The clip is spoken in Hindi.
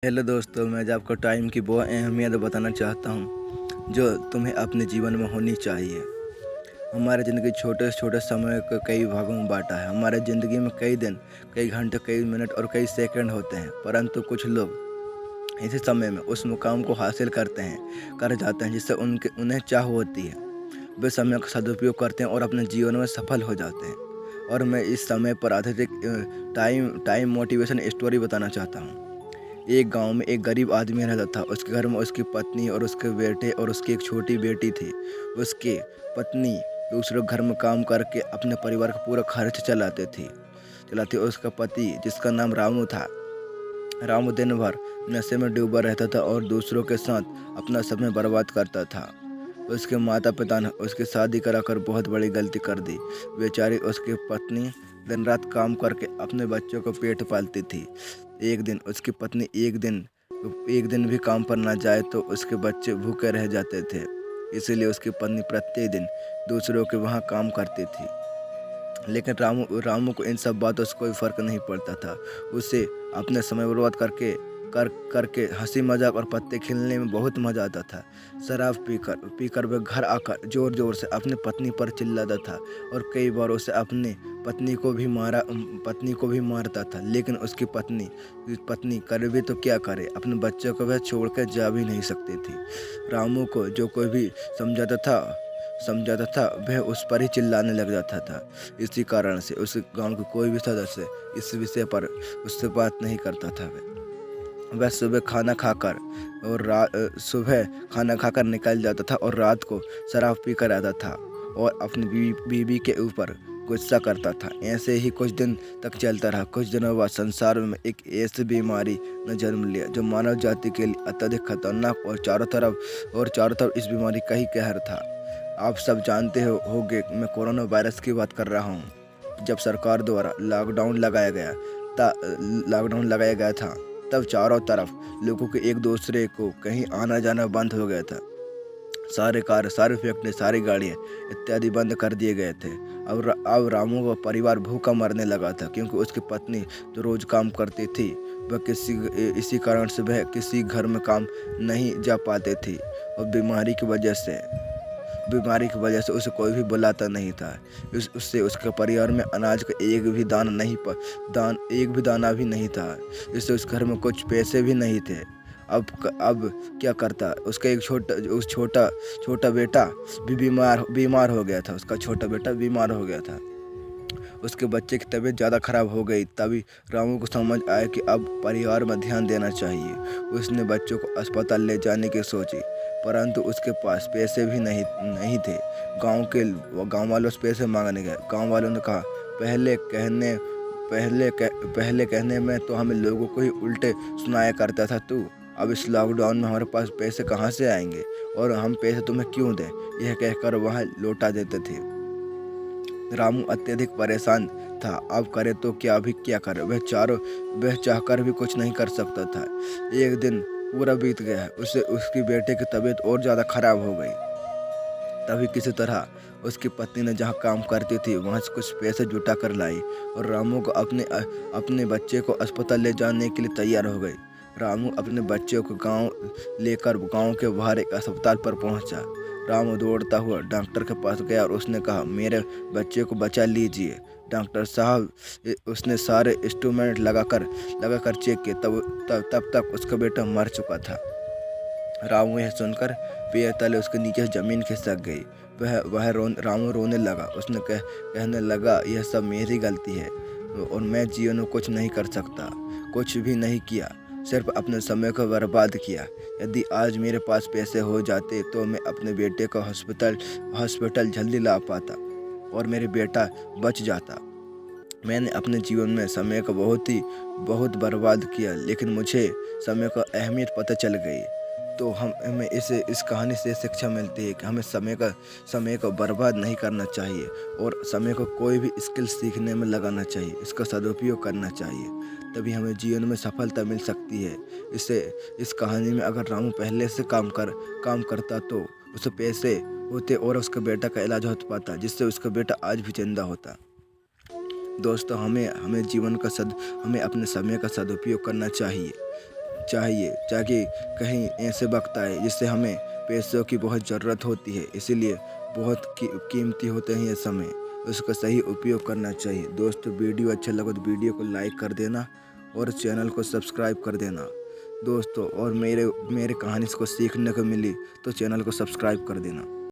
हेलो दोस्तों, मैं आज आपको टाइम की वो अहमियत बताना चाहता हूँ जो तुम्हें अपने जीवन में होनी चाहिए। हमारे ज़िंदगी छोटे से छोटे समय को कई भागों में बाँटा है। हमारे ज़िंदगी में कई दिन, कई घंटे, कई मिनट और कई सेकंड होते हैं, परंतु कुछ लोग इसी समय में उस मुकाम को हासिल कर जाते हैं जिससे उन्हें चाह होती है। वे समय का सदुपयोग करते हैं और अपने जीवन में सफल हो जाते हैं। और मैं इस समय पर आधारित टाइम मोटिवेशन स्टोरी बताना चाहता हूँ। एक गांव में एक गरीब आदमी रहता था। उसके घर में उसकी पत्नी और उसके बेटे और उसकी एक छोटी बेटी थी। उसकी पत्नी दूसरे घर में काम करके अपने परिवार का पूरा खर्च चलाती। उसका पति, जिसका नाम रामू था, रामू दिन भर नशे में डूबा रहता था और दूसरों के साथ अपना समय बर्बाद करता था। उसके माता पिता ने उसकी शादी कराकर बहुत बड़ी गलती कर दी। बेचारी उसकी पत्नी दिन रात काम करके अपने बच्चों को पेट पालती थी। एक दिन उसकी पत्नी एक दिन भी काम पर ना जाए तो उसके बच्चे भूखे रह जाते थे। इसीलिए उसकी पत्नी प्रत्येक दिन दूसरों के वहाँ काम करती थी। लेकिन रामू रामू को इन सब बातों से कोई फर्क नहीं पड़ता था। उसे अपने समय बर्बाद करके हंसी मजाक और पत्ते खेलने में बहुत मजा आता था। शराब पीकर वह घर आकर जोर जोर से अपनी पत्नी पर चिल्लाता था और कई बार उसे अपनी पत्नी को भी मारता था। लेकिन उसकी पत्नी करे भी तो क्या करे, अपने बच्चों को वह छोड़ कर जा भी नहीं सकती थी। रामू को जो कोई भी समझाता था वह उस पर ही चिल्लाने लग जाता था। इसी कारण से उस गांव के कोई भी सदस्य इस विषय पर उससे बात नहीं करता था। वह सुबह खाना खाकर निकल जाता था और रात को शराब पीकर आता था और अपनी बीवी के ऊपर गुस्सा करता था। ऐसे ही कुछ दिन तक चलता रहा। कुछ दिनों बाद संसार में एक ऐसी बीमारी ने जन्म लिया जो मानव जाति के लिए अत्यधिक खतरनाक और चारों तरफ इस बीमारी का ही कहर था। आप सब जानते होंगे, मैं कोरोना वायरस की बात कर रहा हूँ। जब सरकार द्वारा लॉकडाउन लगाया गया था, तब चारों तरफ लोगों के एक दूसरे को कहीं आना जाना बंद हो गया था। सारे कार, सारे फैक्ट्री, सारी गाड़ियाँ इत्यादि बंद कर दिए गए थे। अब रामू का परिवार भूखा मरने लगा था, क्योंकि उसकी पत्नी जो रोज काम करती थी, इसी कारण से वह किसी घर में काम नहीं जा पाते थी और बीमारी की वजह से उसे कोई भी बुलाता नहीं था। उससे उसके परिवार में अनाज का एक भी दाना भी नहीं था। इससे उस घर में कुछ पैसे भी नहीं थे। अब क्या करता, उसका एक छोटा बेटा भी बीमार हो गया था। उसका छोटा बेटा बीमार हो गया था। उसके बच्चे की तबीयत ज़्यादा खराब हो गई। तभी रामू को समझ आया कि अब परिवार में ध्यान देना चाहिए। उसने बच्चों को अस्पताल ले जाने की सोची, परंतु उसके पास पैसे भी नहीं थे। गांव वालों से पैसे मांगने गए। गांव वालों ने कहा, पहले कहने में तो हमें लोगों को ही उल्टे सुनाया करता था तू। अब इस लॉकडाउन में हमारे पास पैसे कहाँ से आएंगे और हम पैसे तुम्हें क्यों दें, यह कहकर वहाँ लौटा देते थे। रामू अत्यधिक परेशान था। अब करे तो क्या करे। वह चाहकर भी कुछ नहीं कर सकता था। एक दिन पूरा बीत गया। उसकी बेटे की तबीयत और ज़्यादा खराब हो गई। तभी किसी तरह उसकी पत्नी ने जहाँ काम करती थी वहाँ से कुछ पैसे जुटा कर लाई और रामू को अपने बच्चे को अस्पताल ले जाने के लिए तैयार हो गई। रामू अपने बच्चे को गांव के बाहर एक अस्पताल पर पहुंचा। रामू दौड़ता हुआ डॉक्टर के पास गया और उसने कहा, मेरे बच्चे को बचा लीजिए। डॉक्टर साहब, उसने सारे इंस्ट्रूमेंट लगाकर चेक किए। तब तक उसका बेटा मर चुका था। रामू यह सुनकर पैर तले उसके नीचे जमीन खिसक गई। रामू रोने लगा। उसने कहने लगा, यह सब मेरी गलती है और मैं जीवन में कुछ नहीं कर सकता। कुछ भी नहीं किया, सिर्फ अपने समय को बर्बाद किया। यदि आज मेरे पास पैसे हो जाते तो मैं अपने बेटे को हॉस्पिटल जल्दी ला पाता और मेरे बेटा बच जाता। मैंने अपने जीवन में समय को बहुत बर्बाद किया, लेकिन मुझे समय का अहमियत पता चल गई। तो हमें इस कहानी से शिक्षा मिलती है कि हमें समय को बर्बाद नहीं करना चाहिए और समय को कोई भी स्किल सीखने में लगाना चाहिए। इसका सदुपयोग करना चाहिए, तभी हमें जीवन में सफलता मिल सकती है। इस कहानी में अगर रामू पहले से काम करता तो उसे पैसे होते और उसका बेटा का इलाज हो पाता, जिससे उसका बेटा आज भी जिंदा होता। दोस्तों, हमें अपने समय का सदुपयोग करना चाहिए। चाहिए, ताकि कहीं ऐसे वक्त आए जिससे हमें पैसों की बहुत ज़रूरत होती है, इसीलिए बहुत कीमती होते हैं ये समय, उसका सही उपयोग करना चाहिए। दोस्तों, वीडियो अच्छा लगा तो वीडियो को लाइक कर देना और चैनल को सब्सक्राइब कर देना दोस्तों। और मेरे कहानी को सीखने को मिली तो चैनल को सब्सक्राइब कर देना।